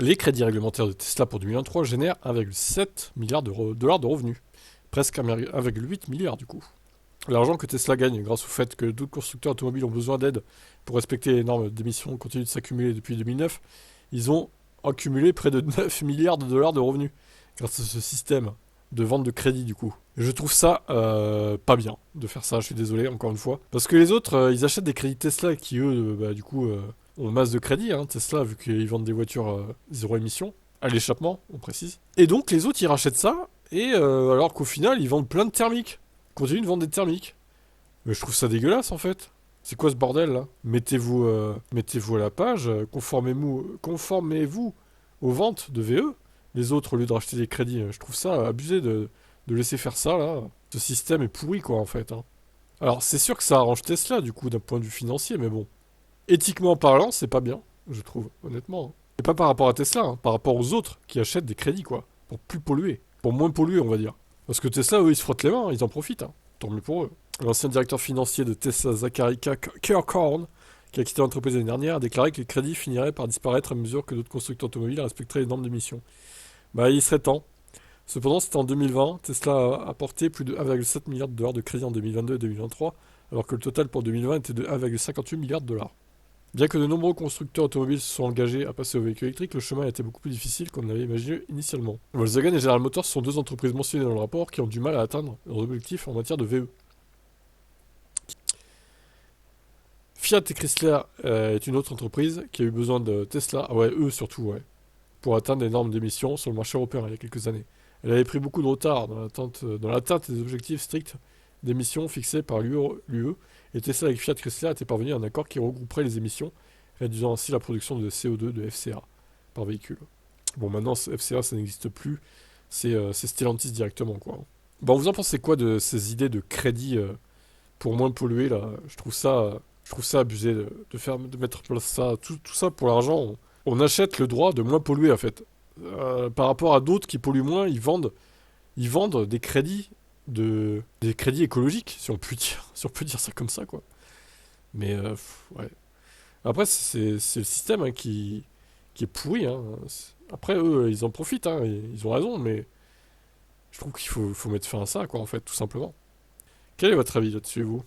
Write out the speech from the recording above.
Les crédits réglementaires de Tesla pour 2023 génèrent 1,7 milliard de dollars de revenus. Presque 1,8 milliard du coup. L'argent que Tesla gagne grâce au fait que d'autres constructeurs automobiles ont besoin d'aide pour respecter les normes d'émissions continuent de s'accumuler depuis 2009, ils ont accumulé près de 9 milliards de dollars de revenus grâce à ce système de vente de crédit du coup. Et je trouve ça pas bien de faire ça, je suis désolé encore une fois. Parce que les autres, ils achètent des crédits Tesla qui eux, du coup, ont masse de crédits, hein, Tesla, vu qu'ils vendent des voitures zéro émission, à l'échappement, on précise. Et donc les autres, ils rachètent ça, et alors qu'au final, ils vendent plein de thermiques. Ils continuent de vendre des thermiques. Mais je trouve ça dégueulasse en fait. C'est quoi ce bordel là? Mettez-vous à la page, conformez-vous aux ventes de VE. Les autres, au lieu de racheter des crédits, je trouve ça abusé de laisser faire ça là. Ce système est pourri quoi en fait, hein. Alors c'est sûr que ça arrange Tesla du coup d'un point de vue financier, mais bon. Éthiquement parlant, c'est pas bien, je trouve, honnêtement, hein. Et pas par rapport à Tesla, hein, par rapport aux autres qui achètent des crédits quoi. Pour plus polluer. Pour moins polluer on va dire. Parce que Tesla, eux, ils se frottent les mains, ils en profitent, hein. Tant mieux pour eux. L'ancien directeur financier de Tesla, Zachary Kirkhorn, qui a quitté l'entreprise l'année dernière, a déclaré que les crédits finiraient par disparaître à mesure que d'autres constructeurs automobiles respecteraient les normes d'émission. Bah, il serait temps. Cependant, c'était en 2020, Tesla a apporté plus de 1,7 milliard de dollars de crédits en 2022 et 2023, alors que le total pour 2020 était de 1,58 milliard de dollars. Bien que de nombreux constructeurs automobiles se soient engagés à passer aux véhicules électriques, le chemin a été beaucoup plus difficile qu'on ne l'avait imaginé initialement. Volkswagen et General Motors sont deux entreprises mentionnées dans le rapport qui ont du mal à atteindre leurs objectifs en matière de VE. Fiat et Chrysler est une autre entreprise qui a eu besoin de Tesla, ah ouais, eux surtout, ouais, pour atteindre les normes d'émissions sur le marché européen il y a quelques années. Elle avait pris beaucoup de retard dans l'atteinte des objectifs stricts d'émissions fixés par l'UE, et Tesla avec Fiat Chrysler étaient parvenus à un accord qui regrouperait les émissions, réduisant ainsi la production de CO2 de FCA par véhicule. Bon, maintenant, FCA, ça n'existe plus, c'est Stellantis directement, quoi. Bon, vous en pensez quoi de ces idées de crédit pour moins polluer, là? Je trouve ça abusé de mettre en place ça, tout ça pour l'argent. On achète le droit de moins polluer, en fait. Par rapport à d'autres qui polluent moins, ils vendent des crédits écologiques, si on peut dire, si on peut dire ça comme ça, quoi. Mais, ouais. Après, c'est le système hein, qui est pourri, hein. Après, eux, ils en profitent, hein, ils ont raison, mais je trouve qu'il faut mettre fin à ça, quoi, en fait, tout simplement. Quel est votre avis là-dessus, vous?